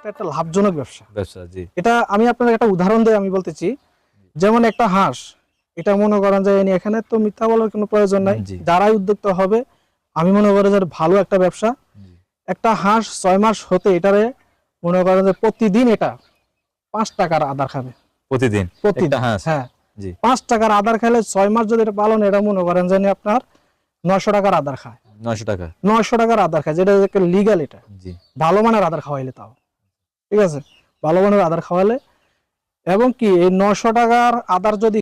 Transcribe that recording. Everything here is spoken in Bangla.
এটা একটা লাভজনক ব্যবসা। ব্যবসা, জি। এটা আমি আপনার একটা উদাহরণ দিয়ে আমি বলতেছি, যেমন একটা হাঁস, এটা মনে করেন যে এখানে তো মিথ্যা বলার কোনো প্রয়োজন নাই, জি। যারাই উদ্যোক্তা হবে আমি মনে করি যে ভালো একটা ব্যবসা। জি। একটা হাঁস 6 মাস হতে এটারে মনে করেন যে প্রতিদিন এটা 5 টাকার আদার খাবে প্রতিদিন একটা হাঁস, হ্যাঁ, জি। 5 টাকার আদার খেলে 6 মাস যদি এটা পালন, এটা মনে করেন যে আপনার 900 টাকার আদার খায়। 900 টাকা, 900 টাকার আদার খায়, যেটা লিগ্যাল। এটা জি। ভালো মানের আদার খাওয়াইলে, তাও ঠিক আছে, ভালো মানের আদার খাওয়ালে। এবং কি এই 900 টাকার আদার যদি